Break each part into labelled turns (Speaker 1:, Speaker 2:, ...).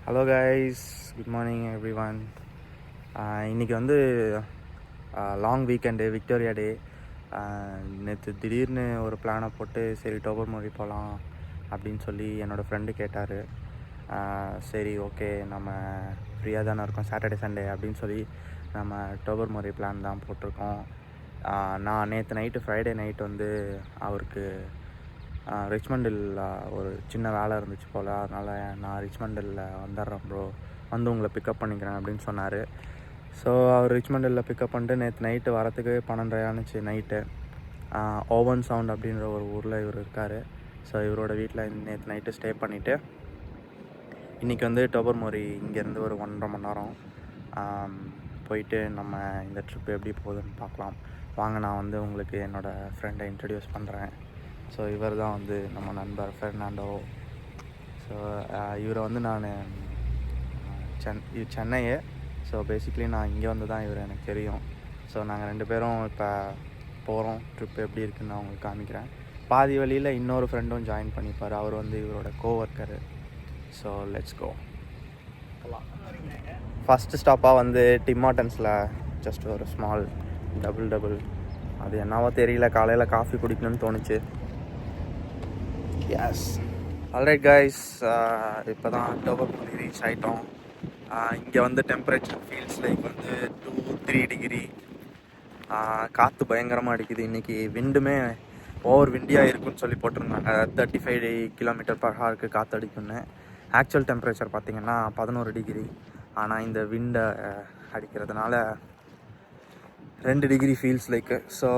Speaker 1: Hello guys, good morning every one. இன்றைக்கி வந்து long weekend, Victoria டே. நேற்று திடீர்னு ஒரு பிளானை போட்டு சரி டோபர்மோரி போகலாம் அப்படின்னு சொல்லி என்னோடய ஃப்ரெண்டு கேட்டார். சரி ஓகே, நம்ம ஃப்ரீயாக தானே இருக்கோம், சாட்டர்டே சண்டே அப்படின்னு சொல்லி நம்ம டோபர்மோரி பிளான் தான் போட்டிருக்கோம். நான் நேற்று நைட்டு, ஃப்ரைடே நைட் வந்து அவருக்கு ரிச்மண்டில் ஒரு சின்ன வேலை இருந்துச்சு போல், அதனால் நான் ரிச்மண்டில் வந்துடுறேன் ப்ரோ, வந்து உங்களை பிக்கப் பண்ணிக்கிறேன் அப்படின்னு சொன்னார். ஸோ அவர் ரிச்மண்டில் பிக்கப் பண்ணிட்டு நேற்று நைட்டு வரத்துக்கு 12:30 ஆனிச்சு நைட்டு. ஓவன் சவுண்ட் அப்படின்ற ஒரு ஊரில் இவர் இருக்கார். ஸோ இவரோட வீட்டில் நேற்று நைட்டு ஸ்டே பண்ணிவிட்டு இன்றைக்கி வந்து டோபர்மோரி இங்கேருந்து ஒரு 1.5 மணி நேரம் போயிட்டு நம்ம இந்த ட்ரிப் எப்படி போகுதுன்னு பார்க்கலாம் வாங்க. நான் வந்து உங்களுக்கு என்னோடய ஃப்ரெண்டை இன்ட்ரடியூஸ் பண்ணுறேன். ஸோ இவர் தான் வந்து நம்ம நண்பர் ஃபெர்னாண்டோ. ஸோ இவரை வந்து நான் சென்னையே. ஸோ பேசிக்லி நான் இங்கே வந்து தான் இவர் எனக்கு தெரியும். ஸோ நாங்கள் 2 பேரும் இப்போ போகிறோம். ட்ரிப் எப்படி இருக்குன்னு நான் உங்களுக்கு காமிக்கிறேன். பாதி வழியில் இன்னொரு ஃப்ரெண்டும் ஜாயின் பண்ணிப்பார். அவர் வந்து இவரோட coworker. So let's go. First ஸ்டாப்பாக வந்து டிம் ஹார்ட்டன்ஸில் ஜஸ்ட் ஒரு ஸ்மால் டபுள். அது என்னவோ தெரியல, காலையில் காஃபி குடிக்கணும்னு தோணுச்சு. எஸ், ஆல்ரைட் கைஸ், இப்போ தான் டோபர்மோரி ரீச் ஆகிட்டோம். இங்கே வந்து டெம்பரேச்சர் ஃபீல்ஸ் லைக் வந்து 2-3 டிகிரி. காற்று பயங்கரமாக அடிக்குது. இன்றைக்கி விண்டுமே ஓவர் விண்டியாக இருக்குன்னு சொல்லி போட்டிருந்தாங்க. 35 km/h காற்று அடிக்குன்னு. ஆக்சுவல் டெம்பரேச்சர் பார்த்திங்கன்னா 11 டிகிரி. ஆனால் இந்த விண்டை அடிக்கிறதுனால 2 டிகிரி ஃபீல்ஸ் லைக்கு. ஸோ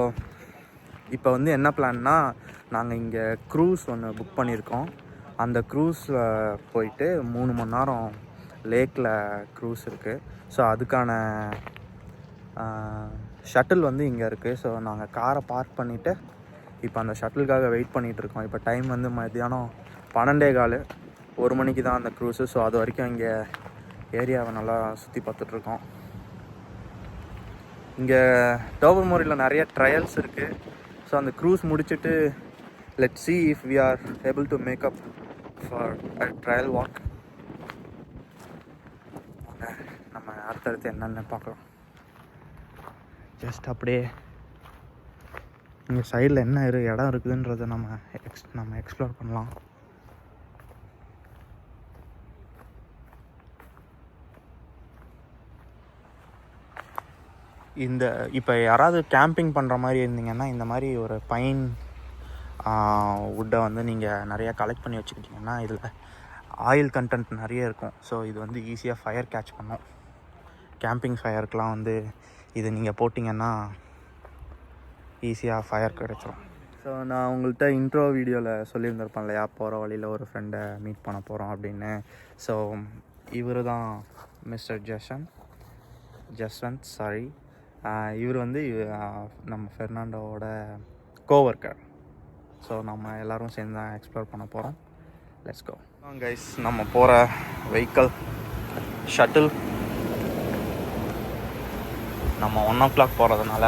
Speaker 1: இப்போ வந்து என்ன பிளான்னா, நாங்கள் இங்கே க்ரூஸ் ஒன்று புக் பண்ணியிருக்கோம். அந்த க்ரூஸில் போயிட்டு 3 மணி நேரம் லேக்கில் க்ரூஸ் இருக்குது. ஸோ அதுக்கான ஷட்டில் வந்து இங்கே இருக்குது. ஸோ நாங்கள் காரை பார்க் பண்ணிவிட்டு இப்போ அந்த ஷட்டிலுக்காக வெயிட் பண்ணிகிட்ருக்கோம். இப்போ டைம் வந்து மத்தியானம் 12:15, 1 மணிக்கு தான் அந்த க்ரூஸு. ஸோ அது வரைக்கும் இங்கே ஏரியாவை நல்லா சுற்றி பார்த்துட்ருக்கோம். இங்கே டோபர்மோரியில் நிறைய ட்ரையல்ஸ் இருக்குது. ஸோ அந்த க்ரூஸ் முடிச்சுட்டு let's see if we are able to make up for a trial walk. நம்ம அடுத்தடுத்து என்னென்னு பார்க்கலாம். ஜஸ்ட் அப்படியே இங்கே சைடில் என்ன இடம் இருக்குதுன்றதை நம்ம எக்ஸ்ப்ளோர் பண்ணலாம். இப்போ யாராவது கேம்பிங் பண்ணுற மாதிரி இருந்தீங்கன்னா, இந்த மாதிரி ஒரு பைன் வுட்டை வந்து நீங்கள் நிறையா கலெக்ட் பண்ணி வச்சுக்கிட்டிங்கன்னா இதில் ஆயில் கண்டென்ட் நிறைய இருக்கும். ஸோ இது வந்து ஈஸியாக ஃபயர் கேட்ச் பண்ணும். கேம்பிங் ஃபயருக்கெலாம் வந்து இது நீங்கள் போட்டிங்கன்னா ஈஸியாக ஃபயர் கிடைச்சிரும். ஸோ நான் உங்கள்கிட்ட இன்ட்ரோ வீடியோவில் சொல்லியிருந்திருப்பேன் இல்லையா, போகிற வழியில் ஒரு ஃப்ரெண்டை மீட் பண்ண போகிறோம் அப்படின்னு. ஸோ இவர் தான் மிஸ்டர் ஜஸ்வந்த் சாரி. இவர் வந்து நம்ம ஃபெர்னாண்டோவோட கோவர்க்கர். ஸோ நம்ம எல்லோரும் சேர்ந்து தான் எக்ஸ்ப்ளோர் பண்ண போகிறோம். Let's go guys. நம்ம போகிற வெஹிக்கிள் ஷட்டில். நம்ம 1 o'clock போகிறதுனால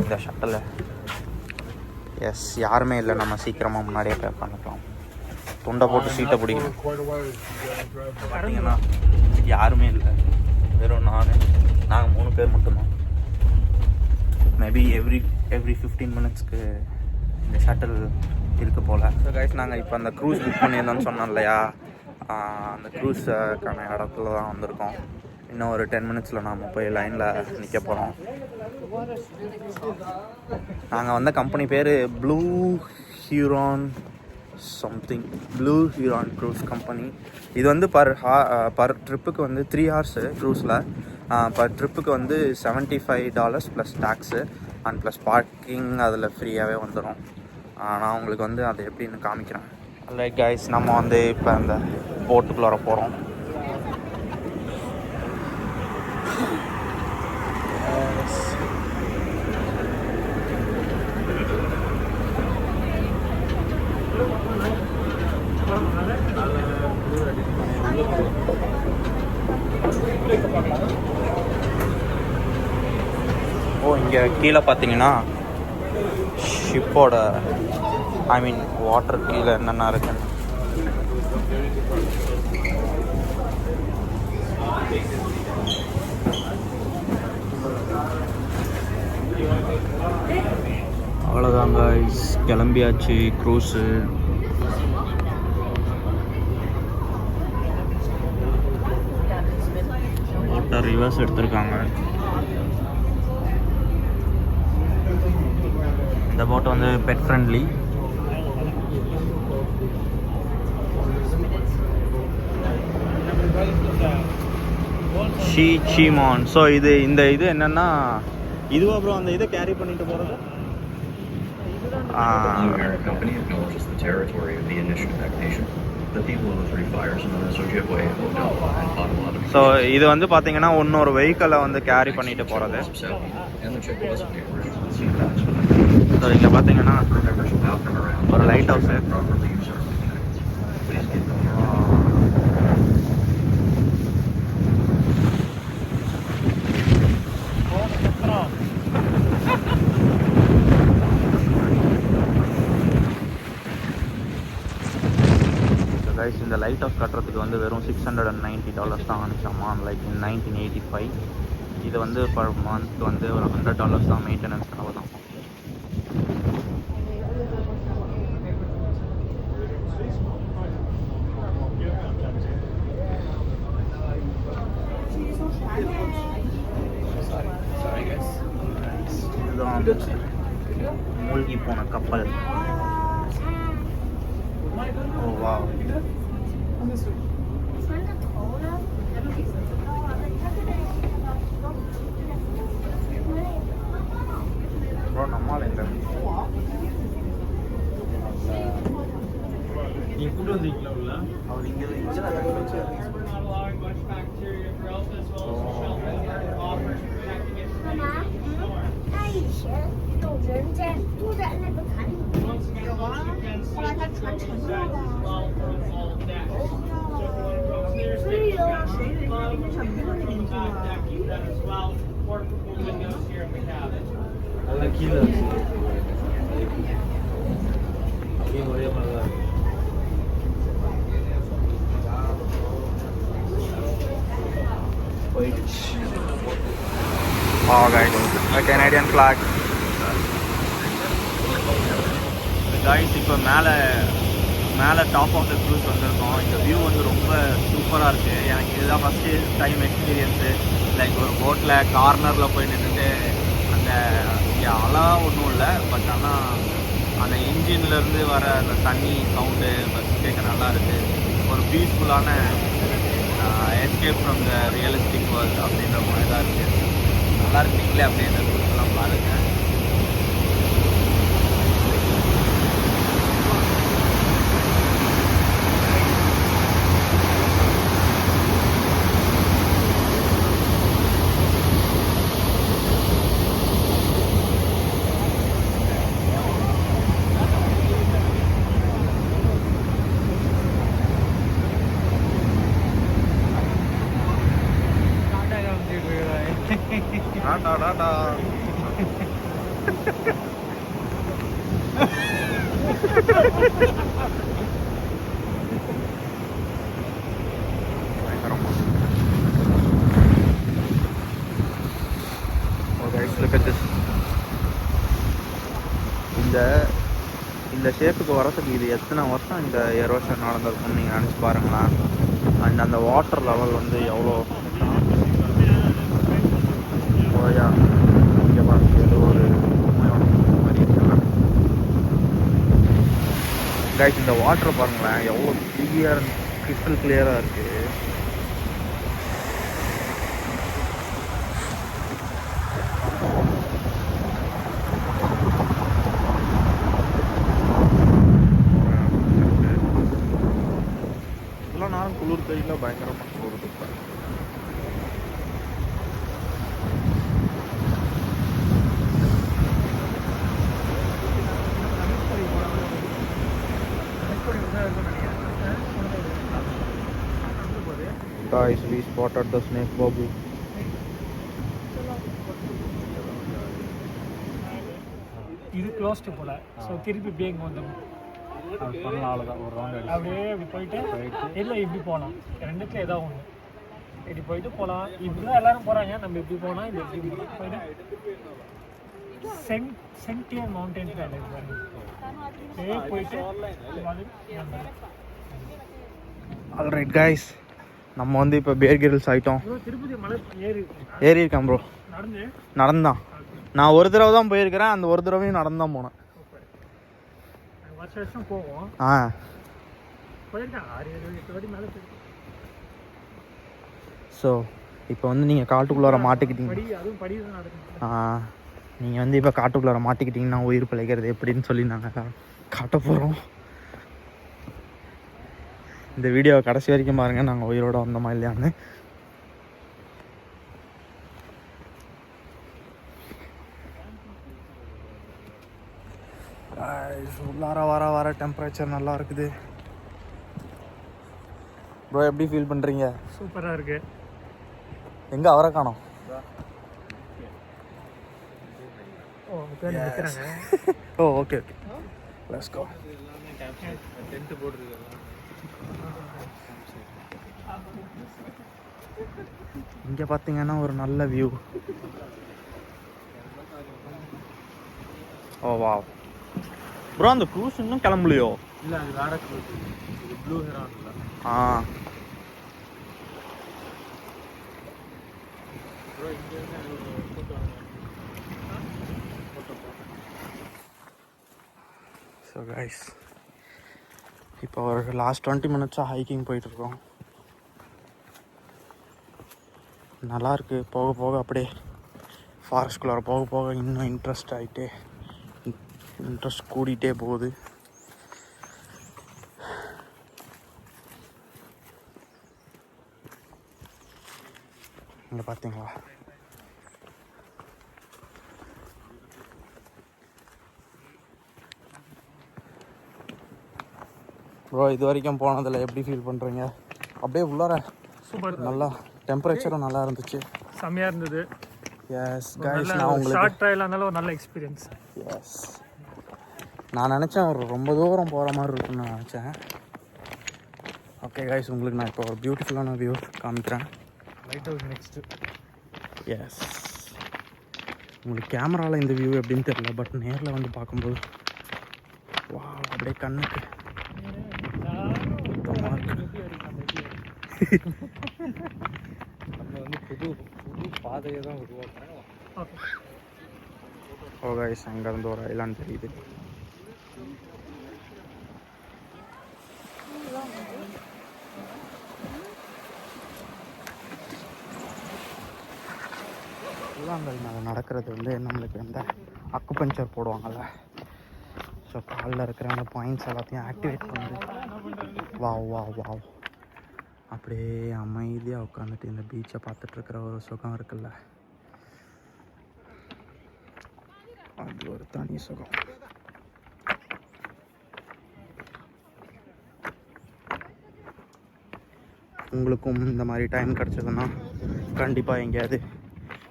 Speaker 1: இந்த ஷட்டில் யாருமே இல்லை. நம்ம சீக்கிரமாக முன்னாடியே பே பண்ணிக்கலாம். துண்டை போட்டு சீட்டை பிடிக்கணும். பார்த்தீங்கன்னா யாருமே இல்லை, வெறும் நாங்கள் 3 பேர் மட்டும்தான். மேபி எவ்ரி 15 மினிட்ஸ்க்கு இந்த ஷட்டில் இருக்குது போல். ஸோ கைஸ், நாங்கள் இப்போ அந்த க்ரூஸ் புக் பண்ணியிருந்தோம்னு சொன்னோம் இல்லையா, அந்த க்ரூஸுக்கான இடத்துல தான் வந்திருக்கோம். இன்னும் ஒரு 10 மினிட்ஸில் நாம் போய் லைனில் நிற்க போகிறோம். நாங்கள் வந்த கம்பெனி பேர் ப்ளூ ஹியூரான் க்ரூஸ் கம்பெனி. இது வந்து பர் ட்ரிப்புக்கு வந்து 3 hours க்ரூஸில். பர் ட்ரிப்புக்கு வந்து $75 plus tax and plus parking அதில் ஃப்ரீயாகவே வந்துடும். நான் உங்களுக்கு வந்து அதை எப்படின்னு காமிக்கிறேன். லைக் கைஸ், நம்ம வந்து இப்போ அந்த போட்டுக்குள்ளே வர போகிறோம். இங்கே கீழே பார்த்தீங்கன்னா ஷிப்போட வாட்டர் கீழே என்னென்ன இருக்குன்னு கிளம்பியாச்சு க்ரூஸு. போட்டை ரிவர்ஸ் எடுத்திருக்காங்க. இந்த போட் வந்து பெட் ஃப்ரெண்ட்லி. ஷீமான். ஸோ இந்த இது என்னென்னா இதுவும் அப்புறம் அந்த இதை கேரி பண்ணிட்டு போகிறது. ஸோ இது வந்து பார்த்தீங்கன்னா இன்னொரு வெஹிக்கிளை வந்து கேரி பண்ணிட்டு போகிறது. ஸோ இங்கே பார்த்தீங்கன்னா ஒரு லைட் ஹவுஸு. கைஸ் இந்த லைட் ஹவுஸ் கட்டுறதுக்கு வந்து வெறும் $690 தான் ஆனிச்சாமா, லைக் இன் 1985. இது வந்து பர் மந்த் வந்து ஒரு $100 தான் மெயின்டெனன்ஸ் செலவு தான். இதுதான் மூழ்கி போன கப்பல். ஓ வாவ். ப்ரோ நம்மால் எங்க நீ கூட்டு வந்தீங்களா உள்ள? அவர் இங்கே இன்ஜினை கட்டி வச்சாரு. கீழே ஒரே மாதிரி தான். Oh guys, a Canadian flag. Guys, இப்போ மேலே டாப் ஆஃப் த க்ரூஸ் வந்திருக்கோம். இந்த வியூ வந்து ரொம்ப சூப்பராக இருக்குது. எனக்கு இதுதான் ஃபஸ்ட்டு டைம் எக்ஸ்பீரியன்ஸு. லைக் ஒரு போட்டில் கார்னரில் போய் நின்றுட்டு அந்த இங்கே அழகாக ஒன்றும் இல்லை, பட் ஆனால் அந்த இன்ஜின்லேருந்து வர அந்த தண்ணி சவுண்டு கேட்க நல்லா இருக்குது. ஒரு பீஸ்ஃபுல்லான escape from the realistic world அப்படின்ற மாதிரி தான் இருக்குது. நல்லா இருக்கு. நீங்களே அப்படியே இந்த க்ரூஸ்லாம் பாருங்கள். இந்த ஷேப்புக்கு வரதுக்கு இது எத்தனை வருஷம் இந்த எரோஷன் நடந்திருக்கும்னு நீங்கள் நினச்சி பாருங்களேன். அண்ட் அந்த வாட்டர் லெவல் வந்து எவ்வளோ ஓயா இங்கே பாருங்க, ஏதோ ஒரு மாதிரி இருக்கலாம். கைஸ் இந்த வாட்டர் பாருங்களேன் எவ்வளோ கிறிஸ்டல் கிளியராக இருக்குது. குளிர் கையில் பயங்கரமாக குளிர் இருப்பாங்க. Guys, we spotted the snake bobby.
Speaker 2: இது க்ளோஸ்டு போல. ஸோ திருப்பி பேங்க் வந்துடும்.
Speaker 1: அது பண்ணலாம், அவ்வளோதான். ஒரு ரவுண்ட்
Speaker 2: அப்படியே இப்படி போயிட்டு இல்லை இப்படி போகலாம். ரெண்டுத்தில் ஏதாவது ஒன்று இப்படி போயிட்டு போகலாம். இப்படி தான் எல்லோரும் போகிறாங்க. நம்ம இப்படி போனால் இது எப்படி போயிட்டு சென்டியர் மவுண்டன்ஸ் பாருங்க. போயிட்டு
Speaker 1: ஆல்ரைட் கைஸ், நம்ம வந்து இப்போ பேர் கிரில்ஸ் ஆகிட்டோம்.
Speaker 2: திருப்பதி மலை
Speaker 1: ஏறி இருக்கேன் ப்ரோ. நடந்தான். நான் ஒரு தடவை தான் போயிருக்கிறேன். அந்த ஒரு தடவையும் நடந்தான் போனேன்.
Speaker 2: வருஷம் போவோம். போயிருக்கேன் 6-7 வாட்டி மேலே போயிருக்கேன்.
Speaker 1: ஸோ இப்போ வந்து நீங்கள் காட்டுக்குள்ளார மாட்டிக்கிட்டீங்க.
Speaker 2: அதுவும் படி தான் நடக்கும்.
Speaker 1: நீங்கள் வந்து இப்போ காட்டுக்குள்ளார மாட்டிக்கிட்டிங்கன்னா உயிர் பிழைக்கிறது எப்படின்னு சொல்லி நாங்கள் காட்ட போகிறோம். இந்த வீடியோவை கடைசி வரைக்கும் பாருங்கள், நாங்கள் உயிரோட வந்தோமா இல்லையான்னு. உள்ளார வர டெம்பரேச்சர் நல்லா இருக்குது. ப்ரோ எப்படி ஃபீல் பண்ணுறீங்க?
Speaker 2: சூப்பராக இருக்கு.
Speaker 1: எங்கே அவரை காணோம்? ஓ ஓகே ஓகே, லெட்ஸ் கோ. இங்கே பார்த்தீங்கன்னா ஒரு நல்ல வியூ. ஓ வாவ் ப்ரோ, அந்த க்ரூஸ் இன்னும் கிளம்பலையோ?
Speaker 2: இல்லை, அது வேற cruise. Blue Heron.
Speaker 1: So guys, இப்போ ஒரு லாஸ்ட் 20 மினிட்ஸாக ஹைக்கிங் போயிட்டுருக்கோம். நல்லாயிருக்கு. போக போக அப்படியே ஃபாரஸ்ட்குள்ளார போக போக இன்னும் இன்ட்ரெஸ்ட் கூடிகிட்டே போகுது. இங்கே பார்த்தீங்களா? ப்ரோ இது வரைக்கும் போனதில் எப்படி ஃபீல் பண்ணுறீங்க? அப்படியே உள்ளார
Speaker 2: சூப்பர்.
Speaker 1: நல்லா டெம்பரேச்சரும் நல்லா இருந்துச்சு.
Speaker 2: செம்மையாக இருந்தது.
Speaker 1: எஸ் கைஸ், நான் உங்களுக்கு
Speaker 2: ஷார்ட் ட்ரையலாக இருந்தாலும் ஒரு நல்ல எக்ஸ்பீரியன்ஸ்.
Speaker 1: எஸ், நான் நினச்சேன் ஒரு ரொம்ப தூரம் போகிற மாதிரி இருக்குன்னு நான் நினச்சேன். ஓகே கைஸ், உங்களுக்கு நான் இப்போ ஒரு பியூட்டிஃபுல்லான வியூ காமிக்கிறேன்.
Speaker 2: Light house next.
Speaker 1: எஸ், உங்களுக்கு கேமராவில் இந்த வியூ எப்படின்னு தெரியல, பட் நேரில் வந்து பார்க்கும்போது வா அப்படியே கண்ணுக்கு
Speaker 2: நம்ம வந்து புது பாதையை தான் உருவாக்குறோம்.
Speaker 1: ஓ கைஸ், அங்கேருந்து ஒரு ஐலாண்ட் தெரியுது. கூழாங்கல் மேலே நடக்கிறது வந்து நம்மளுக்கு இந்த அக்குபஞ்சர் போடுவாங்கள்ல, ஸோ காலில் இருக்கிற அந்த பாயிண்ட்ஸ் எல்லாத்தையும் ஆக்டிவேட் பண்ணுது. வாவ் அப்படியே அமைதியாக உட்காந்துட்டு இந்த பீச்சை பார்த்துட்ருக்கிற ஒரு சுகம் இருக்குல்ல, அது ஒரு தனி சுகம். உங்களுக்கும் இந்த மாதிரி டைம் கிடச்சதுன்னா கண்டிப்பாக எங்கேயாவது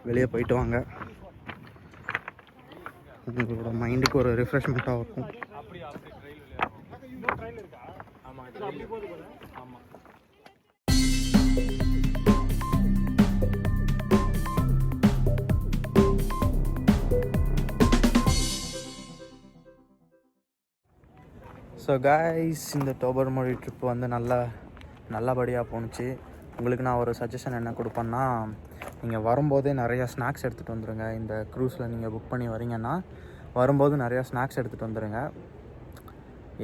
Speaker 1: வெளியே போயிட்டு வாங்க. உங்களோட மைண்டுக்கு ஒரு ரிஃப்ரெஷ்மெண்ட்டாக இருக்கும். ஸோ காய்ஸ், இந்த டோபர்மொழி ட்ரிப் வந்து நல்லபடியாக போணுச்சு. உங்களுக்கு நான் ஒரு சஜஷன் என்ன கொடுப்பேன்னா, நீங்கள் வரும்போதே நிறையா ஸ்நாக்ஸ் எடுத்துகிட்டு வந்துடுங்க. இந்த க்ரூஸில் நீங்கள் புக் பண்ணி வரீங்கன்னா வரும்போது நிறையா ஸ்நாக்ஸ் எடுத்துகிட்டு வந்துடுங்க.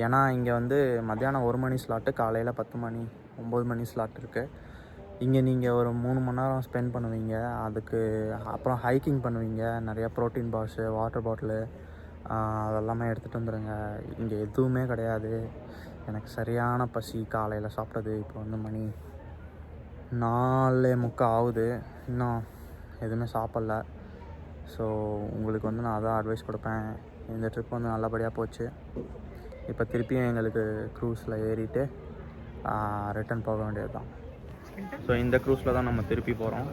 Speaker 1: ஏன்னா இங்கே வந்து மத்தியானம் 1 மணி ஸ்லாட்டு, காலையில் 10 மணி 9 மணி ஸ்லாட் இருக்குது. இங்கே நீங்கள் ஒரு 3 மணி நேரம் ஸ்பெண்ட் பண்ணுவீங்க. அதுக்கு அப்புறம் ஹைக்கிங் பண்ணுவீங்க. நிறையா ப்ரோட்டீன் பாக்ஸு, வாட்டர் பாட்டிலு அதெல்லாமே எடுத்துகிட்டு வந்துடுங்க. இங்கே எதுவுமே கிடையாது. எனக்கு சரியான பசி. காலையில் சாப்பிட்டது இப்போ வந்து மணி 4:45 ஆகுது. இன்னும் எதுவுமே சாப்பிட்ல. ஸோ உங்களுக்கு வந்து நான் அதான் அட்வைஸ் கொடுப்பேன். இந்த ட்ரிப் வந்து நல்லபடியாக போச்சு. இப்போ திருப்பியும் எங்களுக்கு க்ரூஸில் ஏறிட்டு ரிட்டன் போக வேண்டியது தான். ஸோ இந்த க்ரூஸில் தான் நம்ம திருப்பி போகிறோம்.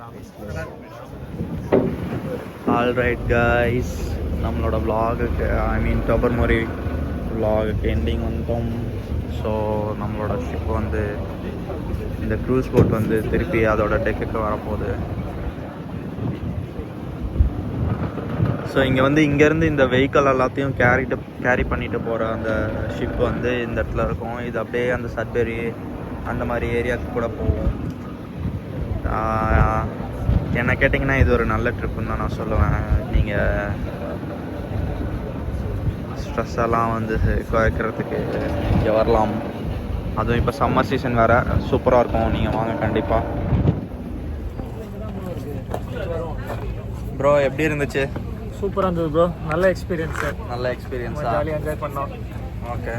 Speaker 1: ஆல்ரைட் கைஸ், நம்மளோட vlogக்கு டோபர்மொழி vlogக்கு எண்டிங் வந்துட்டோம். ஸோ நம்மளோட ஷிப் வந்து இந்த க்ரூஸ் போட் வந்து திருப்பி அதோட டெக்குக்கு வரப்போகுது. ஸோ இங்கே வந்து இங்கேருந்து இந்த வெஹிக்கல் எல்லாத்தையும் கேரி பண்ணிட்டு போகிற அந்த ஷிப் வந்து இந்த இடத்துல இருக்கும். இது அப்படியே அந்த சட்பெரி அந்த மாதிரி ஏரியாவுக்கு கூட போகும். என்ன கேட்டிங்கன்னா இது ஒரு நல்ல ட்ரிப்புன்னு தான் நான் சொல்லுவேன். நீங்கள் ஸ்ட்ரெஸ் எல்லாம் வந்து குறைக்கிறதுக்கு இங்கே வரலாம். அதுவும் இப்போ சம்மர் சீசன் வேறு, சூப்பராக இருக்கும். நீங்கள் வாங்க கண்டிப்பாக. ப்ரோ எப்படி இருந்துச்சு?
Speaker 2: சூப்பராக இருந்தது ப்ரோ. நல்ல எக்ஸ்பீரியன்ஸு.
Speaker 1: நல்ல எக்ஸ்பீரியன்ஸா?
Speaker 2: ஜாலியாக என்ஜாய் பண்ணோம்.
Speaker 1: ஓகே.